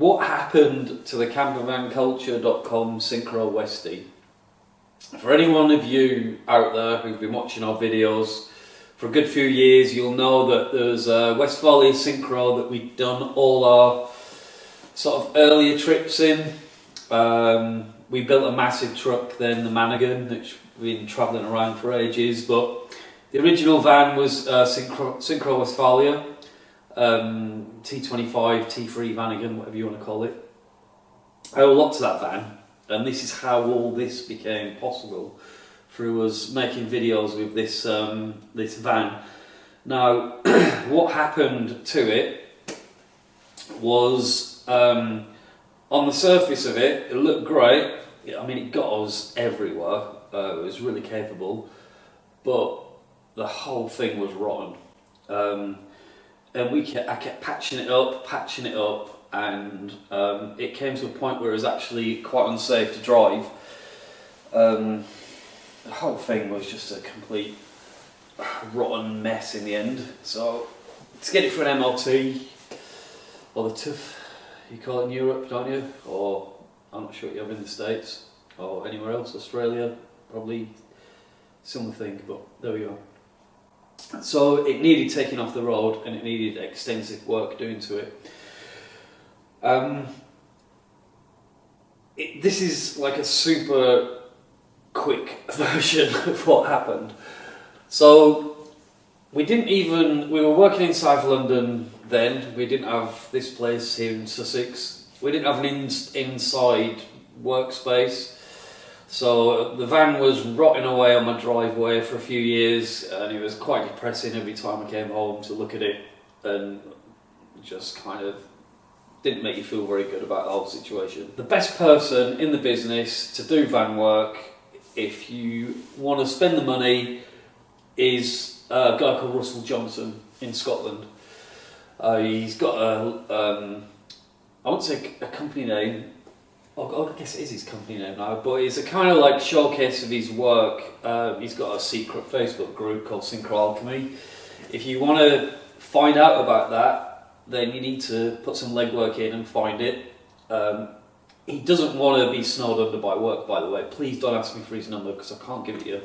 What happened to the CampervanCulture.com Syncro Westy? For any one of you out there who've been watching our videos for a good few years, you'll know that there's a Westfalia Syncro that we've done all our sort of earlier trips in. We built a massive truck then, the Shenanigans, which we've been travelling around for ages, but the original van was Syncro Westfalia, T25, T3 Vanagon, whatever you want to call it. I owe a lot to that van, and this is how all this became possible, through us making videos with this this van. Now, what happened to it was, on the surface of it, it looked great. I mean, it got us everywhere. It was really capable, but the whole thing was rotten. And I kept patching it up, and it came to a point where it was actually quite unsafe to drive. The whole thing was just a complete rotten mess in the end. So to get it for an MOT, or the TÜV, you call it in Europe, don't you? Or I'm not sure what you have in the States or anywhere else, Australia, probably similar thing, but there we go. So it needed taking off the road, and it needed extensive work doing to it. This is like a super quick version of what happened. So we were working in South London then. We didn't have this place here in Sussex. We didn't have an inside workspace. So the van was rotting away on my driveway for a few years, and it was quite depressing every time I came home to look at it, and just kind of didn't make you feel very good about the whole situation. The best person in the business to do van work, if you want to spend the money, is a guy called Russell Johnson in Scotland. He's got I won't say a company name. I guess it is his company name now, but it's a kind of like showcase of his work. He's got a secret Facebook group called Alchemy. If you want to find out about that, then you need to put some legwork in and find it. He doesn't want to be snowed under by work, by the way. Please don't ask me for his number, because I can't give it you.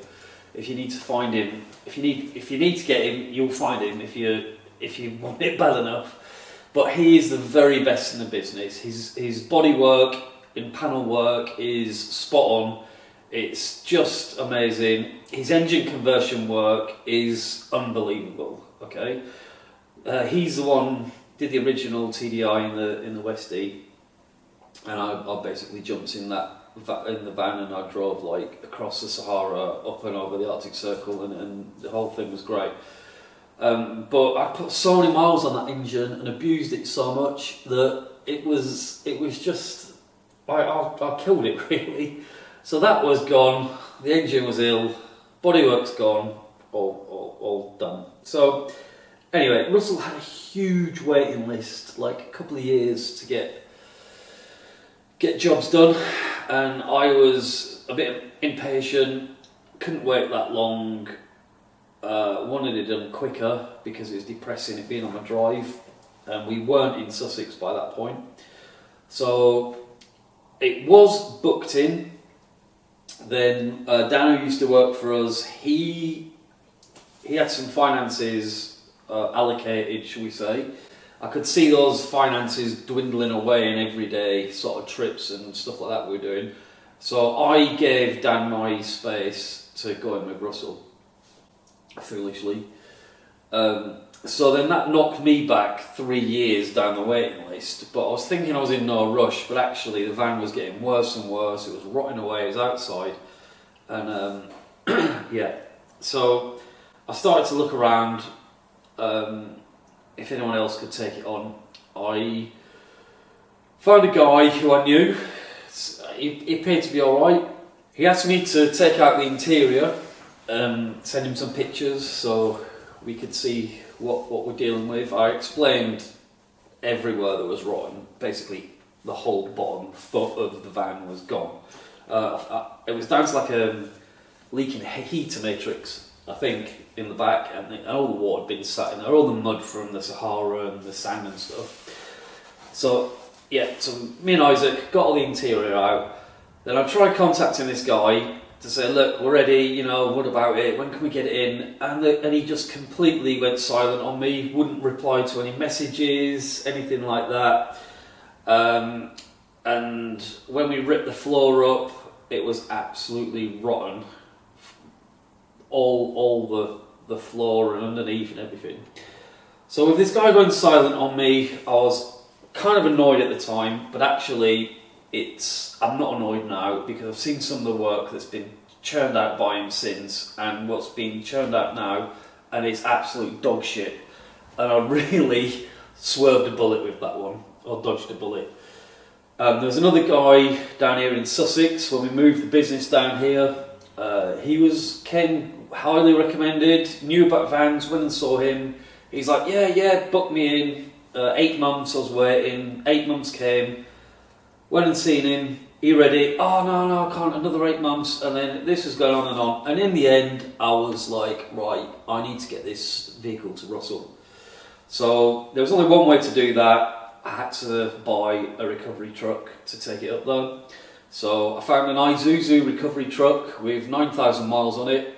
If you need to find him, if you need to get him, you'll find him if you want it bad enough. But he is the very best in the business. His body work in panel work is spot on. It's just amazing. His engine conversion work is unbelievable. Okay, he's the one did the original TDI in the Westy, and I basically jumped in the van, and I drove like across the Sahara, up and over the Arctic Circle, and the whole thing was great. But I put so many miles on that engine and abused it so much that it was just. I killed it, really. So that was gone, the engine was ill, bodywork's gone, all done. So anyway, Russell had a huge waiting list, like a couple of years to get jobs done, and I was a bit impatient, couldn't wait that long, wanted it done quicker because it was depressing it being on my drive, and we weren't in Sussex by that point. So it was booked in. Then Dan, who used to work for us, he had some finances allocated, shall we say. I could see those finances dwindling away in everyday sort of trips and stuff like that we were doing. So I gave Dan my space to go in with Russell, foolishly. So then that knocked me back 3 years down the waiting list, but I was thinking I was in no rush, but actually the van was getting worse and worse. It was rotting away, it was outside, and yeah, so I started to look around if anyone else could take it on. I found a guy who I knew. He appeared to be alright. He asked me to take out the interior, send him some pictures so we could see what we're dealing with. I explained everywhere that was rotten. Basically, the whole bottom foot of the van was gone. It was down to like a leaking heater matrix, I think, in the back, and all the water had been sat in there, all the mud from the Sahara and the sand and stuff. So yeah, so me and Isaac got all the interior out. Then I tried contacting this guy to say, look, we're ready, you know, what about it? When can we get it in? And he just completely went silent on me, wouldn't reply to any messages, anything like that. And when we ripped the floor up, it was absolutely rotten. All the floor and underneath and everything. So with this guy going silent on me, I was kind of annoyed at the time, but actually I'm not annoyed now because I've seen some of the work that's been churned out by him since, and what's being churned out now, and it's absolute dog shit. And I really swerved a bullet with that one, or dodged a bullet. There was another guy down here in Sussex when we moved the business down here. Ken highly recommended, knew about vans, went and saw him. He's like, yeah, book me in. 8 months I was waiting, 8 months came, went and seen him, he ready, oh no, I can't, another 8 months, and then this was going on and on, and in the end I was like, right, I need to get this vehicle to Russell. So there was only one way to do that. I had to buy a recovery truck to take it up there. So I found an Isuzu recovery truck with 9,000 miles on it.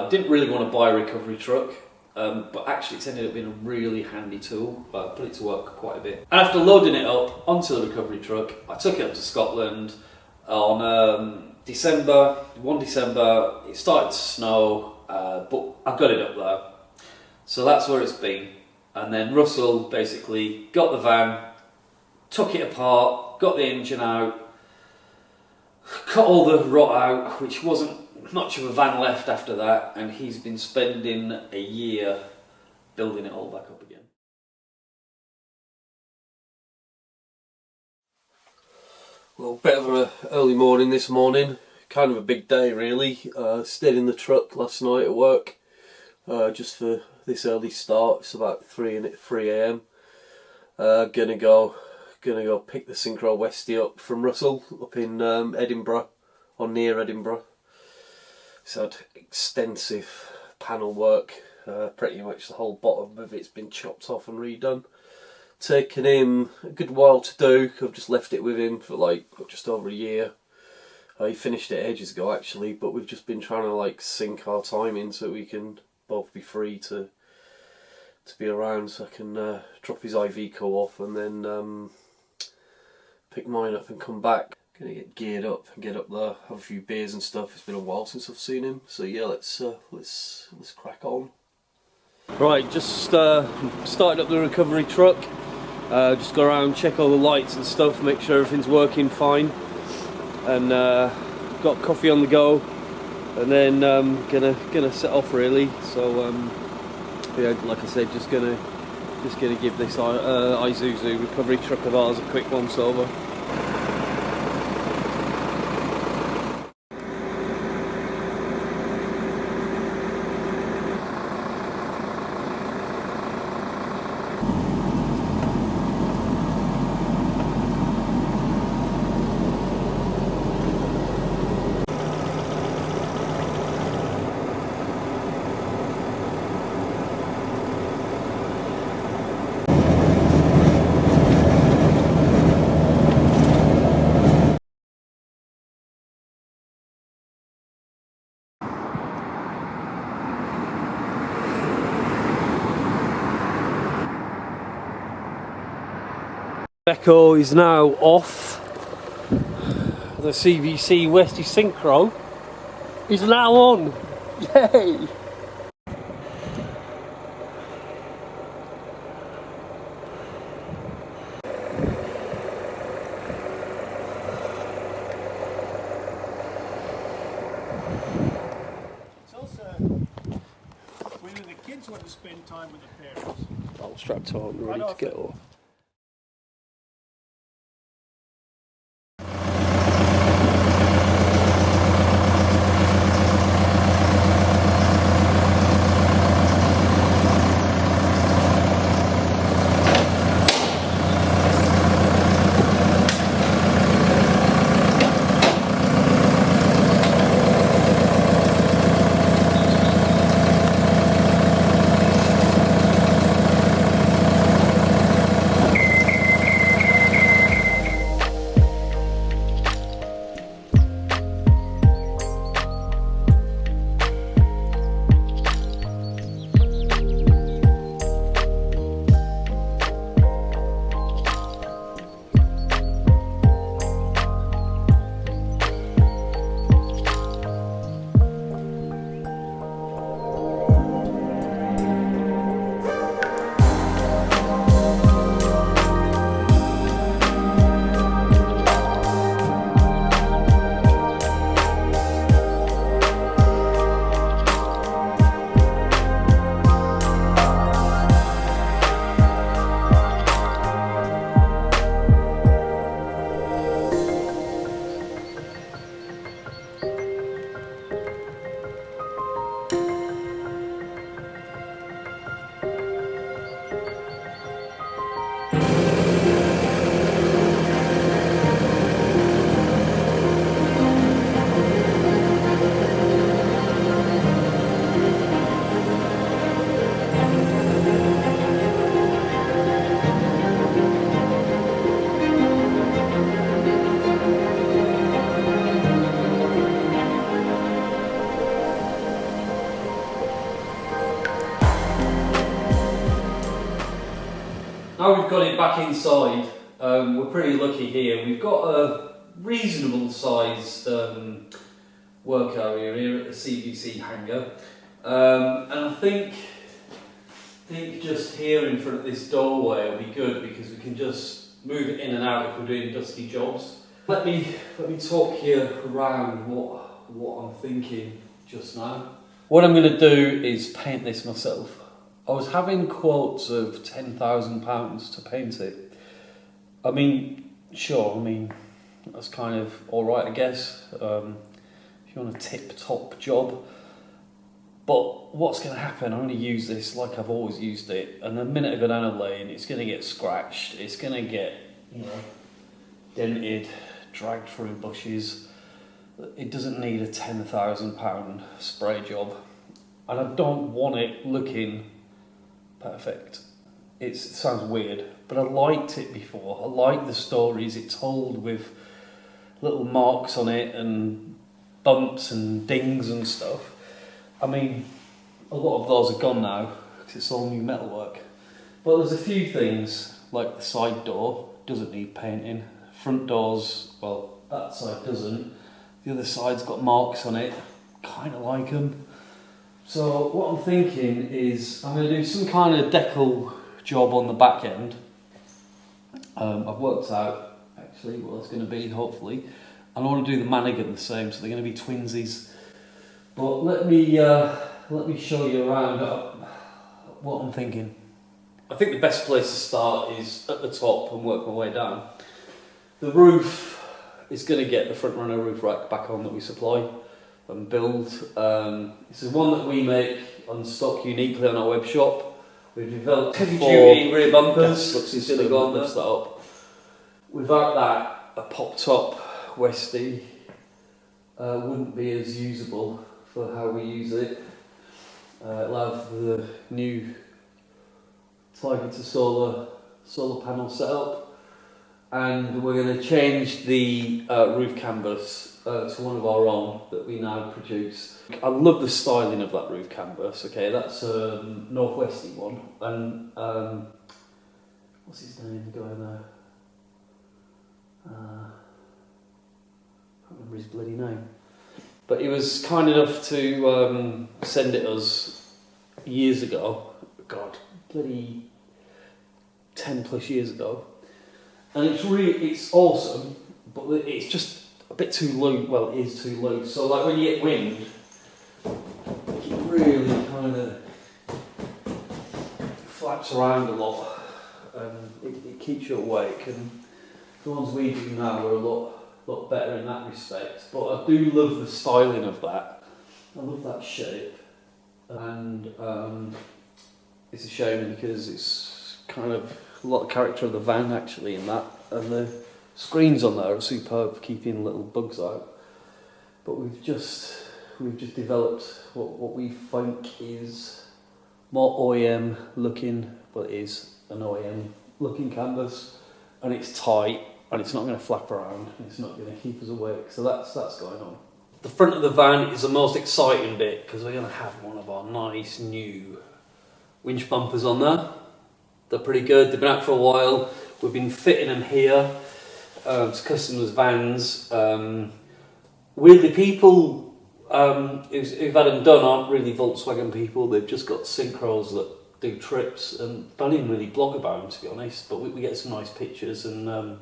Didn't really want to buy a recovery truck, but actually it's ended up being a really handy tool. Put it to work quite a bit. And after loading it up onto the recovery truck, I took it up to Scotland on 1 December. It started to snow, but I got it up there. So that's where it's been. And then Russell basically got the van, took it apart, got the engine out, cut all the rot out, which wasn't much of a van left after that, and he's been spending a year building it all back up again. Well, bit of an early morning this morning, kind of a big day really. Stayed in the truck last night at work, just for this early start. It's about 3 AM. Gonna go pick the Syncro Westy up from Russell up in Edinburgh, or near Edinburgh. It's had extensive panel work, pretty much the whole bottom of it's been chopped off and redone. Taken him a good while to do. I've just left it with him for like just over a year. He finished it ages ago actually, but we've just been trying to like sync our time in so we can both be free to be around, so I can drop his IV co off and then pick mine up and come back. Gonna get geared up and get up there, have a few beers and stuff. It's been a while since I've seen him, so yeah, let's crack on. Right, just started up the recovery truck. Just go around, check all the lights and stuff, make sure everything's working fine, and got coffee on the go, and then gonna set off really. So yeah, like I said, just gonna give this Isuzu recovery truck of ours a quick once over. Echo is now off. The CVC Westy Syncro is now on. Yay! It's also when the kids want to spend time with their parents. All strapped on, ready to get off. now we've got it back inside, we're pretty lucky here. We've got a reasonable sized work area here at the CVC hangar, and I think just here in front of this doorway will be good because we can just move it in and out if we're doing dusty jobs. Let me talk you around what I'm thinking just now. What I'm going to do is paint this myself. I was having quotes of £10,000 to paint it. I mean, sure, that's kind of alright, I guess, if you want a tip-top job. But what's going to happen, I'm going to use this like I've always used it, and the minute I go down a lane, it's going to get scratched, it's going to get, dented, dragged through bushes. It doesn't need a £10,000 spray job, and I don't want it looking perfect. It sounds weird, but I liked it before. I liked the stories it told with little marks on it and bumps and dings and stuff. A lot of those are gone now because it's all new metalwork. But there's a few things, like the side door doesn't need painting. Front doors, well, that side doesn't. The other side's got marks on it, kind of like them. So what I'm thinking is I'm going to do some kind of decal job on the back end. I've worked out actually what it's going to be, hopefully. And I want to do the manigan the same, so they're going to be twinsies. But let me show you around what I'm thinking. I think the best place to start is at the top and work my way down. The roof is going to get the front runner roof rack back on that we supply and build. This is one that we make on stock uniquely on our web shop. We've developed heavy duty rear bumpers, which is going to go on lift that up. Without that, a pop top Westy wouldn't be as usable for how we use it. It'll have the new target to solar panel setup, and we're going to change the roof canvas to one of our own that we now produce. I love the styling of that roof canvas. Okay, that's a Northwesty one, and what's his name? The guy there. I can't remember his bloody name. But he was kind enough to send it us years ago. God, bloody 10 plus years ago. And it's awesome, but it's just a bit too loose. Well, it is too loose. So like when you get wind, it really kind of flaps around a lot, and it keeps you awake. And the ones we do now are a lot better in that respect. But I do love the styling of that. I love that shape, and it's a shame because it's kind of a lot of character of the van actually in that, and the screens on there are superb, keeping little bugs out. But we've just developed what we think is more OEM looking, but it is an OEM looking canvas, and it's tight, and it's not going to flap around, and it's not going to keep us awake. So that's going on. The front of the van is the most exciting bit because we're going to have one of our nice new winch bumpers on there. They're pretty good. They've been out for a while. We've been fitting them here to customers' vans. Weirdly, people who've had them done aren't really Volkswagen people. They've just got Syncros that do trips and don't even really blog about them, to be honest. But we get some nice pictures, and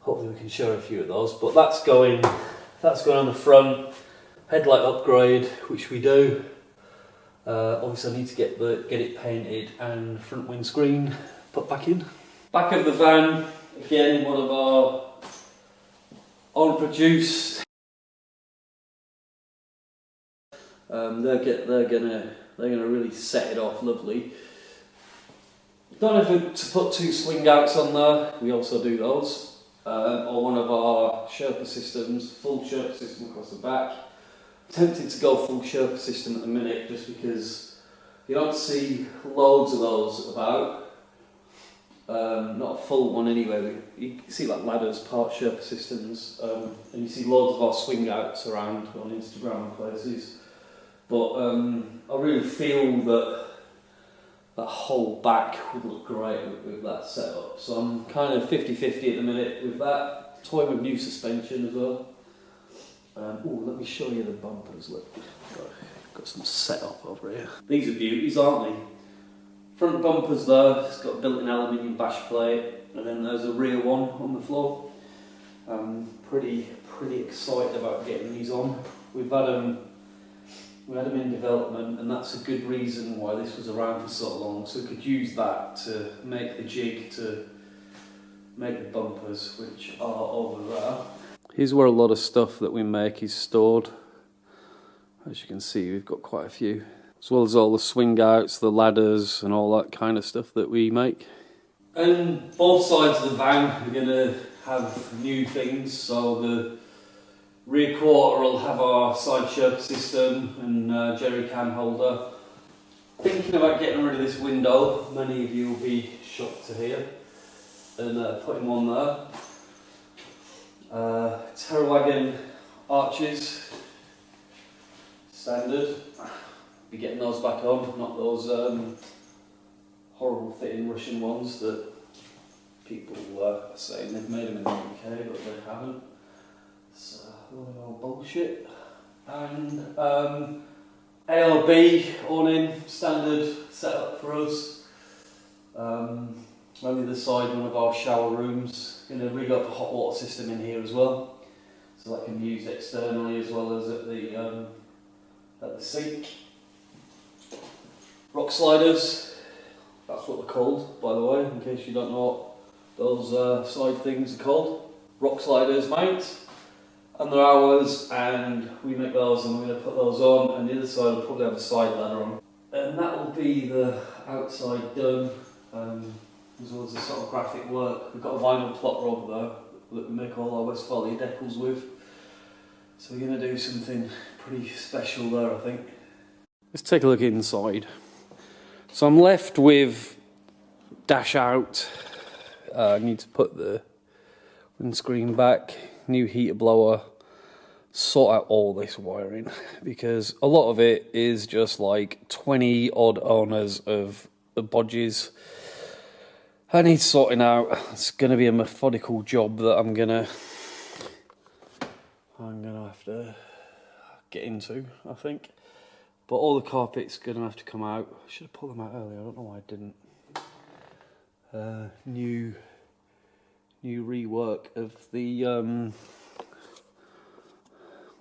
hopefully we can show a few of those. But that's going on the front. Headlight upgrade, which we do. Obviously I need to get it painted and front windscreen put back in. Back of the van, again one of our own produced. They're gonna really set it off lovely. Don't have to put two swing outs on there. We also do those. Or one of our Sherpa systems, full Sherpa system across the back. Tempted to go full Sherpa system at the minute just because you don't see loads of those about. Not a full one anyway. You see like ladders, part Sherpa systems, and you see loads of our swing outs around on Instagram and places. But I really feel that that whole back would look great with that setup. So I'm kind of 50-50 at the minute with that. Toying with new suspension as well. Oh, let me show you the bumpers. Look, got some setup over here. These are beauties, aren't they? Front bumpers there, it's got a built-in aluminium bash plate, and then there's a rear one on the floor. I'm pretty excited about getting these on. We had them in development, and that's a good reason why this was around for so long. So we could use that to make the jig to make the bumpers, which are over there. Here's where a lot of stuff that we make is stored. As you can see, we've got quite a few, as well as all the swing outs, the ladders, and all that kind of stuff that we make. And both sides of the van we're going to have new things. So the rear quarter will have our side shirt system and jerry can holder. Thinking about getting rid of this window, many of you will be shocked to hear, and putting one there. Terrawagon arches, standard. Be getting those back on, not those horrible fitting Russian ones that people are saying they've made them in the UK, but they haven't. It's a lot of old bullshit. And ARB awning, standard setup for us. On the other side, one of our shower rooms. Going to rig up a hot water system in here as well, so that can be used externally as well as at the sink. Rock sliders, that's what they're called, by the way, in case you don't know what those side things are called. Rock sliders, mate, and they're ours, and we make those, and we're going to put those on, and the other side will probably have a side ladder on. And that will be the outside done, as well as the sort of graphic work. We've got a vinyl plotter over there that we make all our Westfalia decals with. So we're going to do something pretty special there, I think. Let's take a look inside. So I'm left with dash out. I need to put the windscreen back, new heater blower, sort out all this wiring, because a lot of it is just like 20 odd owners of bodges. I need sorting out. It's going to be a methodical job that I'm gonna have to get into, I think. But all the carpet's going to have to come out. I should have pulled them out earlier. I don't know why I didn't. New rework of the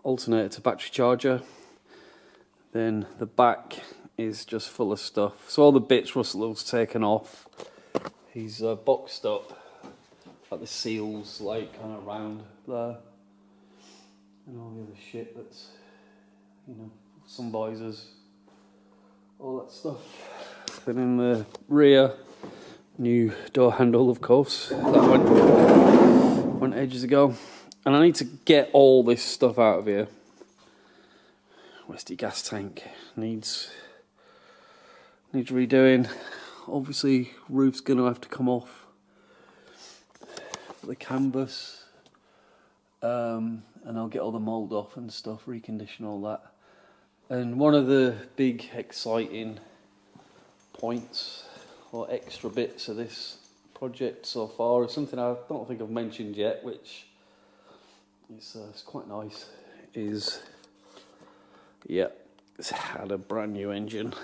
alternator to battery charger. Then the back is just full of stuff. So all the bits Russell's taken off. He's boxed up, like the seals, like kind of round there, and all the other shit that's, you know, sun visors, all that stuff. Then in the rear, new door handle, of course. That went ages ago, and I need to get all this stuff out of here. Westy gas tank needs redoing. Obviously, roof's going to have to come off. The canvas, and I'll get all the mould off and stuff, recondition all that. And one of the big exciting points or extra bits of this project so far is something I don't think I've mentioned yet, which is it's quite nice. It's had a brand new engine.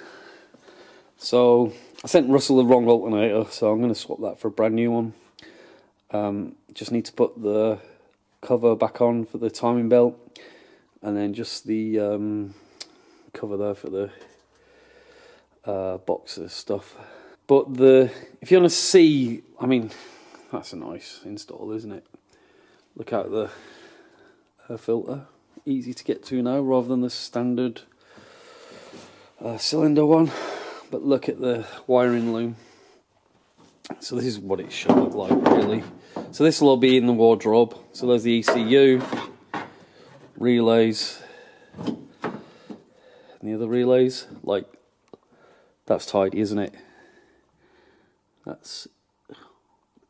So I sent Russell the wrong alternator, so I'm going to swap that for a brand new one. Just need to put the cover back on for the timing belt, and then just the cover there for the boxer stuff. But if you want to see, I mean, that's a nice install, isn't it? Look out the air filter, easy to get to now rather than the standard cylinder one. But look at the wiring loom. So this is what it should look like, really. So this will all be in the wardrobe. So there's the ECU, relays, and the other relays. Like, that's tidy, isn't it? That's,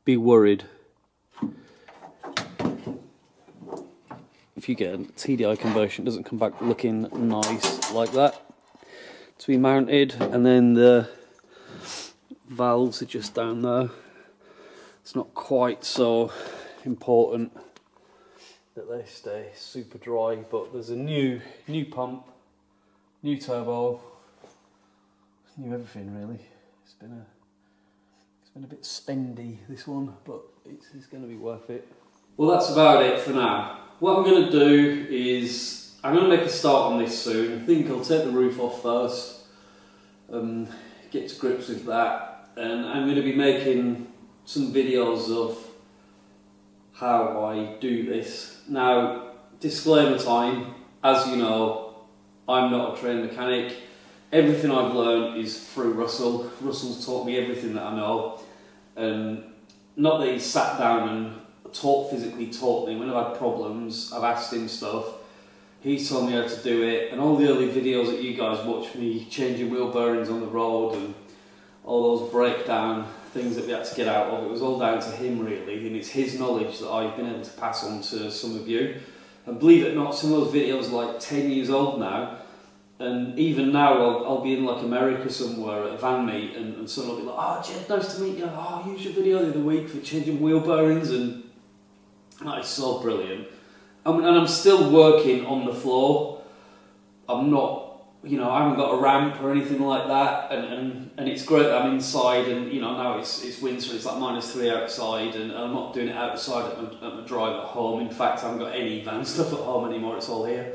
be worried if you get a TDI conversion, it doesn't come back looking nice like that. To be mounted, and then the valves are just down there. It's not quite so important that they stay super dry, but there's a new pump, new turbo, new everything really. It's been a bit spendy, this one, but it's going to be worth it. Well, that's about it for now. What I'm going to do is I'm going to make a start on this soon. I think I'll take the roof off first, get to grips with that, and I'm going to be making some videos of how I do this. Now, disclaimer time, as you know, I'm not a trained mechanic. Everything I've learned is through Russell. Russell's taught me everything that I know, and not that he's sat down and physically taught me. When I've had problems, I've asked him stuff. He's told me how to do it, and all the early videos that you guys watch me changing wheel bearings on the road and all those breakdown things that we had to get out of, it was all down to him really, and it's his knowledge that I've been able to pass on to some of you. And believe it or not, some of those videos are like 10 years old now, and even now I'll be in like America somewhere at a van meet, and someone will be like, "Oh Jed, nice to meet you, oh I used your video the other week for changing wheel bearings," and that is so brilliant. And I'm still working on the floor. I'm not, I haven't got a ramp or anything like that, and it's great that I'm inside, and now it's winter, it's like -3 outside, and I'm not doing it outside at my drive at home. In fact, I haven't got any van stuff at home anymore, it's all here.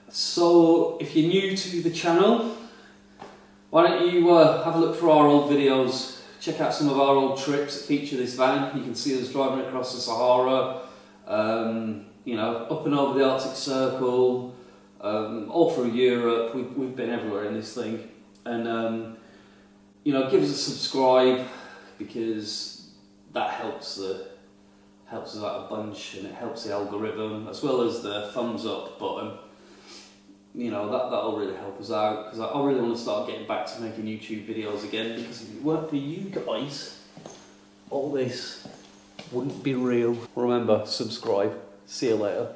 So if you're new to the channel, why don't you have a look for our old videos, check out some of our old trips that feature this van. You can see us driving across the Sahara, up and over the Arctic Circle, all through Europe. We've been everywhere in this thing, and give us a subscribe, because that helps us out a bunch, and it helps the algorithm, as well as the thumbs up button. That'll really help us out, because I really want to start getting back to making YouTube videos again, because if it weren't for you guys, all this wouldn't be real. Remember, subscribe. See you later.